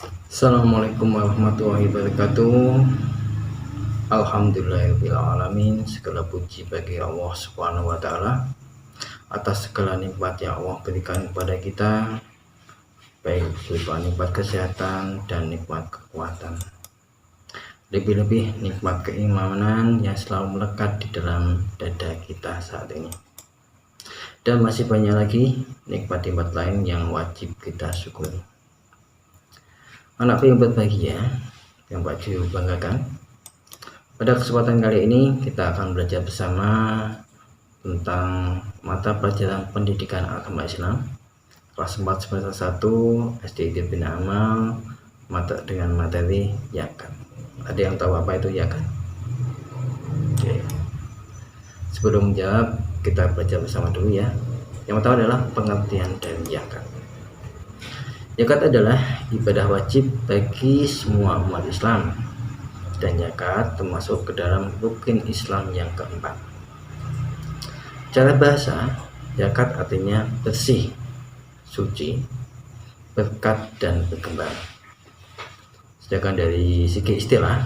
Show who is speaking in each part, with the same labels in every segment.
Speaker 1: Assalamualaikum warahmatullahi wabarakatuh. Alhamdulillahirrahmanirrahim. Segala puji bagi Allah Subhanahu wa Ta'ala atas segala nikmat yang Allah berikan kepada kita, baik berupa nikmat kesehatan dan nikmat kekuatan, lebih-lebih nikmat keimanan yang selalu melekat di dalam dada kita saat ini. Dan masih banyak lagi nikmat-nikmat lain yang wajib kita syukuri. Anak yang berbahagia yang Pak Ju banggakan, pada kesempatan kali ini kita akan belajar bersama tentang mata pelajaran pendidikan agama Islam kelas 4 semester 1 SD Bina Amal, mata dengan materi zakat. Ada yang tahu apa itu zakat? Oke. Sebelum menjawab, kita belajar bersama dulu ya. Yang pertama adalah pengertian dari zakat. Zakat adalah ibadah wajib bagi semua umat Islam, dan zakat termasuk ke dalam rukun Islam yang keempat. Cara bahasa, zakat artinya bersih, suci, berkat, dan berkembang. Sedangkan dari segi istilah,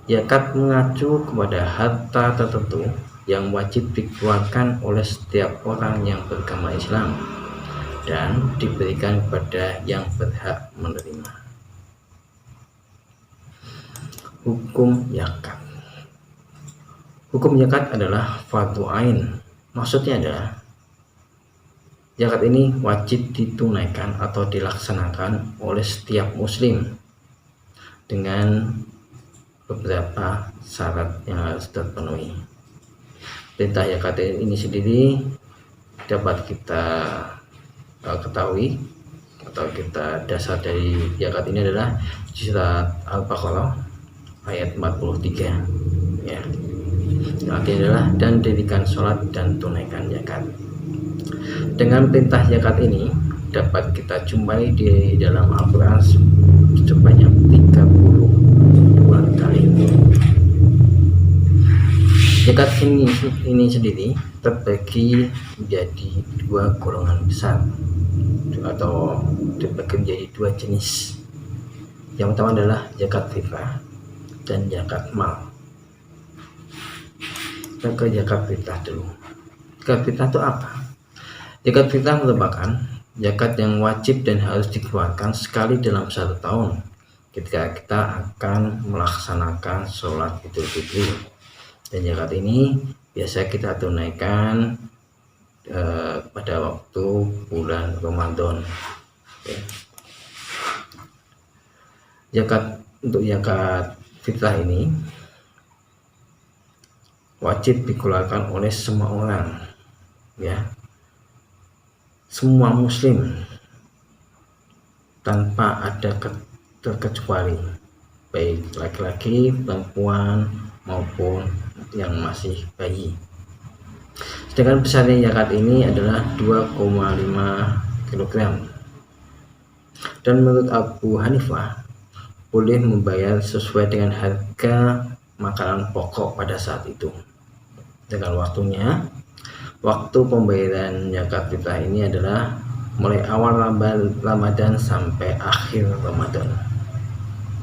Speaker 1: zakat mengacu kepada harta tertentu yang wajib dikeluarkan oleh setiap orang yang beragama Islam dan diberikan kepada yang berhak menerima. Hukum zakat. Hukum zakat adalah fardu ain. Maksudnya adalah zakat ini wajib ditunaikan atau dilaksanakan oleh setiap muslim dengan beberapa syarat yang harus terpenuhi. Perintah zakat ini sendiri dapat kita ketahui atau kita dasar dari zakat ini adalah surat Al-Baqarah ayat 43 ya. Artinya adalah dan dirikan sholat dan tunaikan zakat. Dengan perintah zakat ini dapat kita jumpai di dalam Al-Quran sebanyak 32 kali. Zakat ini sendiri terbagi menjadi dua golongan besar atau dibagi menjadi dua jenis. Yang pertama adalah zakat fitrah dan zakat mal. Kita ke zakat fitrah dulu. Zakat fitrah itu apa? Zakat fitrah merupakan zakat yang wajib dan harus dikeluarkan sekali dalam 1 tahun ketika kita akan melaksanakan sholat Idul Fitri. Dan zakat ini biasa kita tunaikan pada waktu bulan Ramadan. Untuk zakat fitrah ini wajib dikeluarkan oleh semua orang ya, semua muslim tanpa ada terkecuali, baik laki-laki, perempuan maupun yang masih bayi. Sedangkan besarnya zakat ini adalah 2,5 kg. Dan menurut Abu Hanifah boleh membayar sesuai dengan harga makanan pokok pada saat itu. Dengan waktu pembayaran zakat fitrah ini adalah mulai awal Ramadan sampai akhir Ramadan.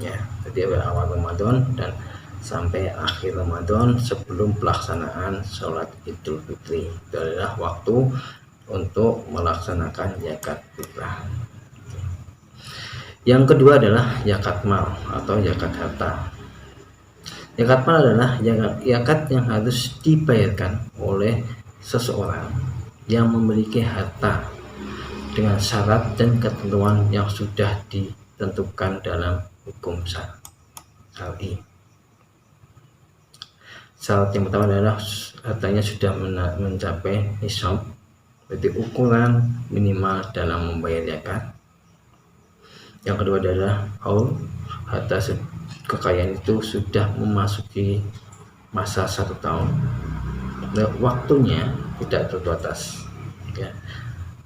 Speaker 1: Ya, jadi awal Ramadan dan sampai akhir Ramadan sebelum pelaksanaan sholat Idul Fitri. Itu adalah waktu untuk melaksanakan zakat fitrah. Yang kedua adalah zakat mal atau zakat harta. Zakat mal adalah zakat yang harus dibayarkan oleh seseorang yang memiliki harta dengan syarat dan ketentuan yang sudah ditentukan dalam hukum syar'i. Syarat yang pertama adalah hartanya sudah mencapai nisab, berarti ukuran minimal dalam membayar zakat. Yang kedua adalah harta kekayaan itu sudah memasuki masa 1 tahun. Nah, waktunya tidak terbatas ya.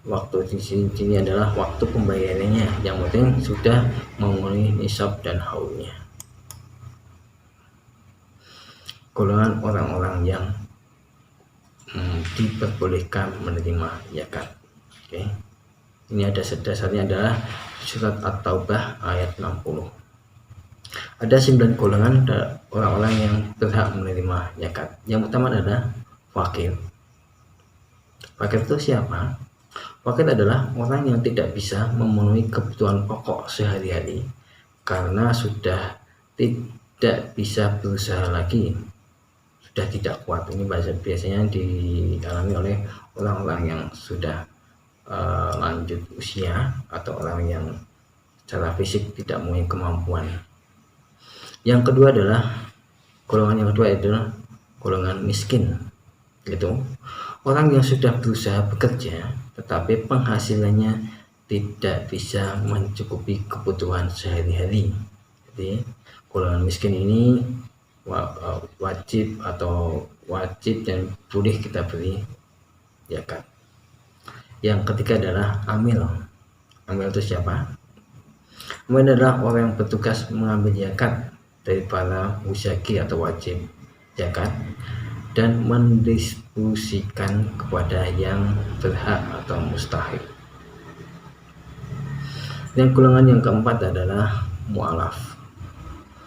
Speaker 1: Waktu di sini adalah waktu pembayarannya, yang penting sudah memenuhi nisab dan haulnya. Golongan orang-orang yang diperbolehkan menerima zakat. Oke. Ini ada dasarnya adalah surat At-Taubah ayat 60. Ada 9 golongan orang-orang yang berhak menerima zakat. Yang pertama adalah fakir. Fakir itu siapa? Fakir adalah orang yang tidak bisa memenuhi kebutuhan pokok sehari-hari karena sudah tidak bisa berusaha lagi, sudah tidak kuat. Ini biasanya dialami oleh orang-orang yang sudah lanjut usia atau orang yang secara fisik tidak mempunyai kemampuan. Yang kedua adalah golongan miskin, gitu. Orang yang sudah berusaha bekerja tetapi penghasilannya tidak bisa mencukupi kebutuhan sehari-hari. Jadi golongan miskin ini wajib dan boleh kita beri zakat. Yang ketiga adalah amil. Amil itu siapa? Amil adalah orang yang bertugas mengambil zakat dari para musyaki atau wajib zakat dan mendistribusikan kepada yang berhak atau mustahik. Dan golongan yang keempat adalah mu'alaf.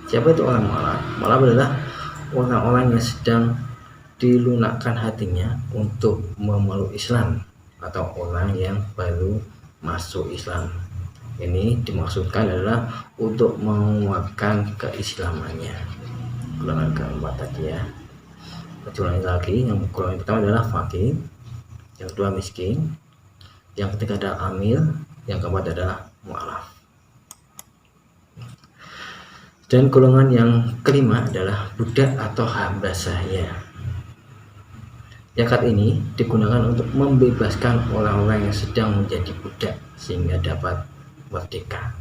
Speaker 1: Siapa itu orang mu'alaf? Mu'alaf adalah orang-orang yang sedang dilunakkan hatinya untuk memeluk Islam atau orang yang baru masuk Islam. Ini dimaksudkan adalah untuk menguatkan keislamannya. Golongan keempat tadi ya. Ulangi lagi, yang golongan pertama adalah fakir, yang kedua miskin, yang ketiga adalah amil, yang keempat adalah mu'alaf. Dan golongan yang kelima adalah budak atau hamba sahaya. Zakat ini digunakan untuk membebaskan orang-orang yang sedang menjadi budak sehingga dapat merdeka.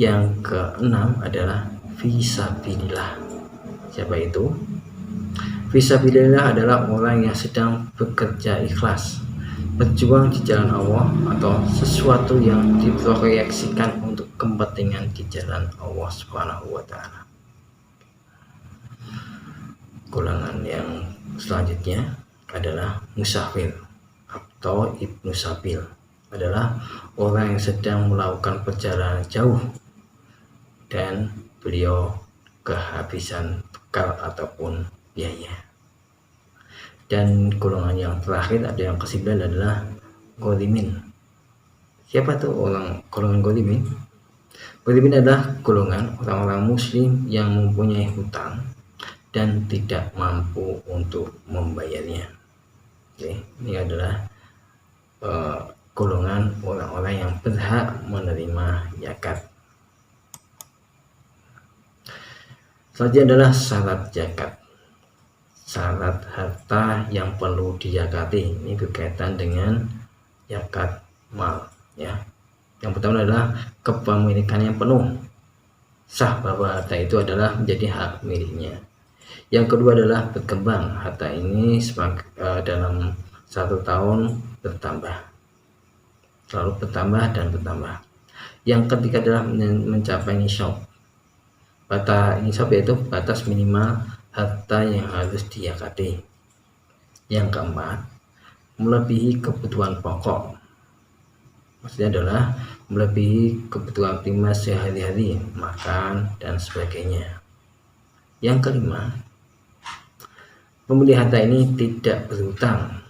Speaker 1: Yang keenam adalah fisabilillah. Siapa itu? Fisabilillah adalah orang yang sedang bekerja ikhlas, berjuang di jalan Allah atau sesuatu yang diproyeksikan untuk kepentingan di jalan Allah Subhanahu wa Ta'ala. Golongan yang selanjutnya adalah musafir atau ibnu sabil, adalah orang yang sedang melakukan perjalanan jauh dan beliau kehabisan bekal ataupun biaya. Dan golongan yang terakhir, ada yang ke-9 adalah golimin. Siapa tuh golongan golimin? Golimin adalah golongan orang-orang muslim yang mempunyai hutang dan tidak mampu untuk membayarnya. Oke, ini adalah golongan orang-orang yang berhak menerima zakat. Selanjutnya adalah syarat zakat. Syarat harta yang perlu dizakati. Ini berkaitan dengan zakat mal ya. Yang pertama adalah kepemilikan yang penuh, sah bahwa harta itu adalah menjadi hak miliknya. Yang kedua adalah berkembang, harta ini dalam 1 tahun bertambah, selalu bertambah dan bertambah. Yang ketiga adalah mencapai nisab. Batas nisab yaitu batas minimal harta yang harus dizakati. Yang keempat, melebihi kebutuhan pokok. Maksudnya adalah melebihi kebutuhan primer sehari-hari, makan dan sebagainya. Yang kelima, pemilik harta ini tidak berhutang,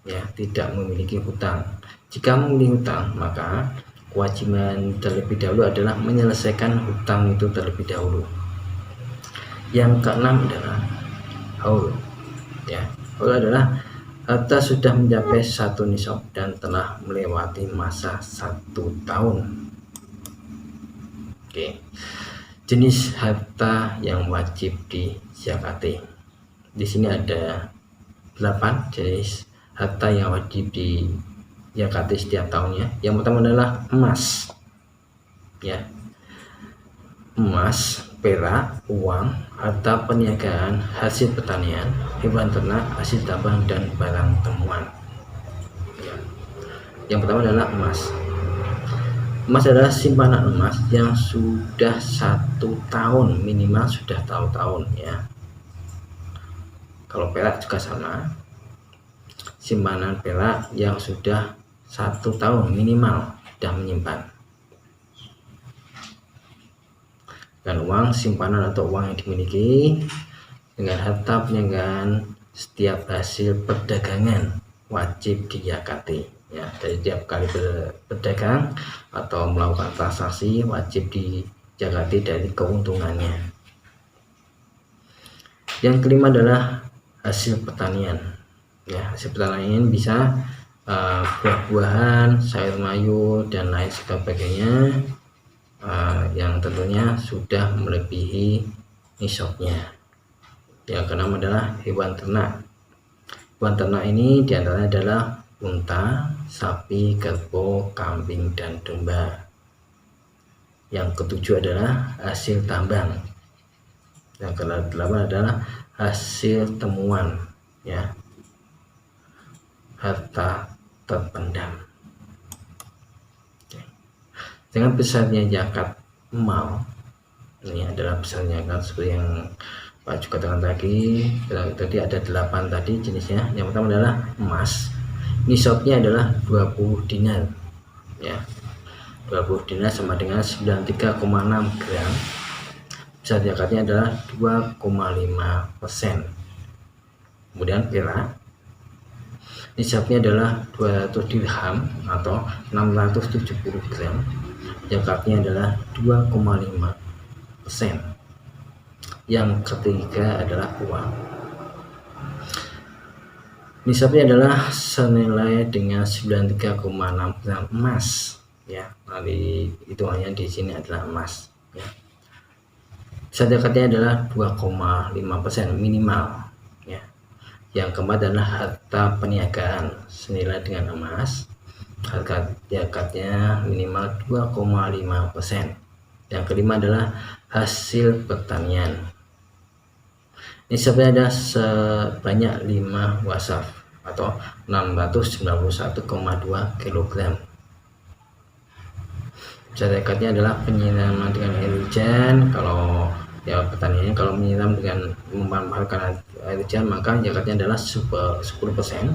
Speaker 1: ya, tidak memiliki hutang. Jika memiliki hutang, maka kewajiban terlebih dahulu adalah menyelesaikan hutang itu terlebih dahulu. Yang keenam adalah haul, ya. Haul adalah harta sudah mencapai 1 nisab dan telah melewati masa 1 tahun. Oke. Jenis harta yang wajib dizakati. Di sini ada 8 jenis harta yang wajib dizakati setiap tahunnya. Yang pertama adalah emas, ya. Emas, perak, uang, harta perniagaan, hasil pertanian, hewan ternak, hasil tambang dan barang temuan. Ya. Yang pertama adalah emas. Emas adalah simpanan emas yang sudah 1 tahun, minimal sudah tahun ya. Kalau perak juga sama, simpanan perak yang sudah 1 tahun minimal sudah menyimpan. Dan uang simpanan atau uang yang dimiliki dengan harta peninggalan setiap hasil perdagangan wajib dizakati. Ya, dari tiap kali berdagang atau melakukan transaksi wajib dizakati dari keuntungannya. Yang kelima adalah hasil pertanian. Ya, hasil pertanian bisa buah-buahan, sayur mayur dan lain sebagainya, yang tentunya sudah melebihi nisabnya. Yang keenam adalah hewan ternak. Hewan ternak ini diantaranya adalah unta, sapi, kerbau, kambing, dan domba. Yang ketujuh adalah hasil tambang. Yang kedelapan adalah hasil temuan, ya, harta terpendam. Dengan besarnya zakat mal, ini adalah besarnya zakat seperti yang Pak juga katakan tadi ada 8 tadi jenisnya. Yang pertama adalah emas, nisabnya adalah 20 dinar, ya, 20 dinar sama dengan 93,6 gram. Besar zakatnya adalah 2,5%. Kemudian perak, nisabnya adalah 200 dirham atau 670 gram. Zakatnya adalah 2,5%. Yang ketiga adalah uang. Nisabnya adalah senilai dengan 93,6 gram emas, ya. Nanti hitungannya di sini adalah emas, ya. Zakatnya adalah 2,5% minimal, ya. Yang keempat adalah harta perniagaan senilai dengan emas, harga zakatnya minimal 2,5%. Yang kelima adalah hasil pertanian, nisabnya ada sebanyak 5 wasaf atau 691,2 kg. Zakatnya adalah penyiraman dengan air hujan. Kalau ya pertaniannya kalau menyiram dengan memanfaatkan air hujan, maka zakatnya adalah 10%.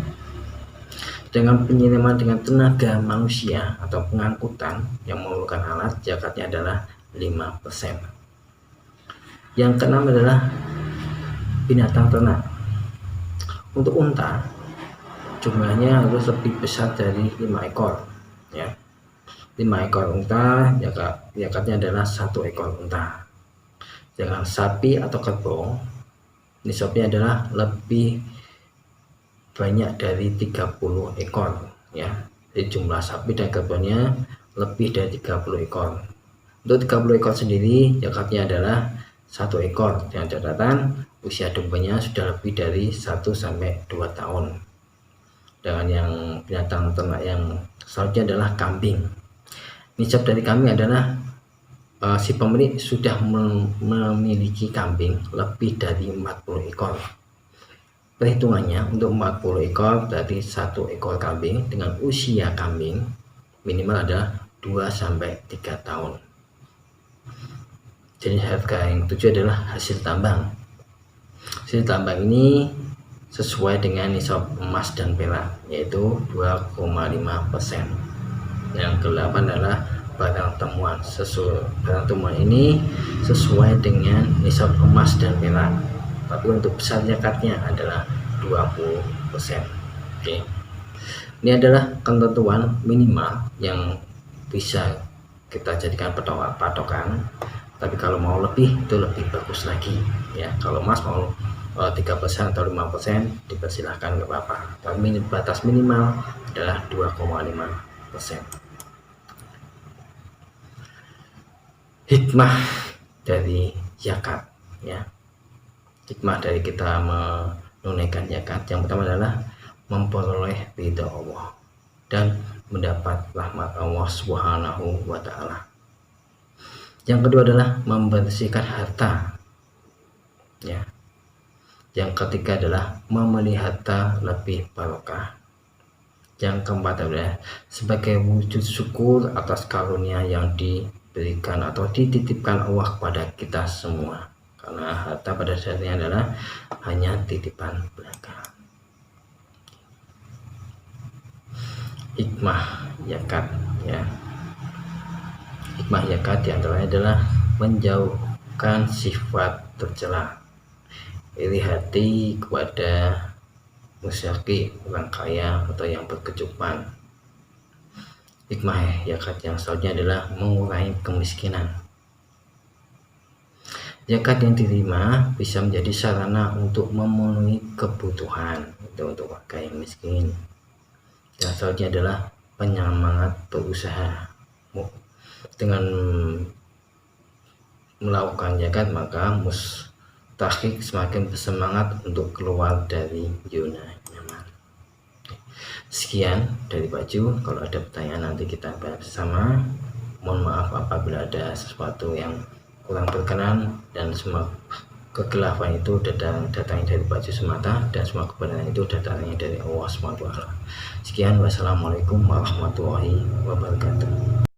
Speaker 1: Dengan penyiraman dengan tenaga manusia atau pengangkutan yang memerlukan alat, zakatnya adalah 5%. Yang keenam adalah binatang ternak. Untuk unta jumlahnya harus lebih besar dari 5 ekor, ya. 5 ekor unta zakatnya adalah 1 ekor unta. Dengan sapi atau kerbau nisabnya adalah lebih banyak dari 30 ekor, ya. Jadi jumlah sapi dan kerbaunya lebih dari 30 ekor. Untuk 30 ekor sendiri zakatnya adalah 1 ekor dengan catatan usia dombanya sudah lebih dari 1-2 tahun. Dengan yang binatang ternak yang selanjutnya adalah kambing. Nisab dari kambing adalah si pemilik sudah memiliki kambing lebih dari 40 ekor. Perhitungannya untuk 40 ekor dari 1 ekor kambing dengan usia kambing minimal ada 2-3 tahun. Jenis harga yang ketujuh adalah hasil tambang. Hasil tambang ini sesuai dengan nisab emas dan perak, yaitu 2,5%. Yang ke-8 adalah barang temuan. Barang temuan ini sesuai dengan nisab emas dan perak, tapi untuk besar zakatnya adalah 20%. Oke. Ini adalah ketentuan minimal yang bisa kita jadikan patokan. Tapi kalau mau lebih itu lebih bagus lagi, ya. Kalau emas mau 3% atau 5% dipersilahkan, nggak apa-apa. Tapi batas minimal adalah 2,5%. Hikmah dari zakat, ya. Hikmah dari kita menunaikan zakat yang pertama adalah memperoleh ridha Allah dan mendapat rahmat Allah Subhanahu wa Ta'ala. Yang kedua adalah membersihkan harta, ya. Yang ketiga adalah memelihara lebih barokah. Yang keempat adalah sebagai wujud syukur atas karunia yang diberikan atau dititipkan Allah kepada kita semua, karena harta pada dasarnya adalah hanya titipan belaka. hikmah zakat ya. Hikmah zakat diantaranya adalah menjauhkan sifat tercela, iri hati kepada miskin, orang kaya atau yang berkecukupan. Hikmah zakat yang selanjutnya adalah mengurangi kemiskinan. Zakat yang diterima bisa menjadi sarana untuk memenuhi kebutuhan untuk warga yang miskin. Yang selanjutnya adalah penyemangat berusaha. Dengan melakukan zakat maka mustahik semakin bersemangat untuk keluar dari zona nyaman. Sekian dari Baju. Kalau ada pertanyaan nanti kita bahas bersama. Mohon maaf apabila ada sesuatu yang kurang berkenan, dan semua kegelapan itu datangnya dari Baju semata, dan semua kebenaran itu datangnya dari Allah SWT. Sekian, wassalamualaikum warahmatullahi wabarakatuh.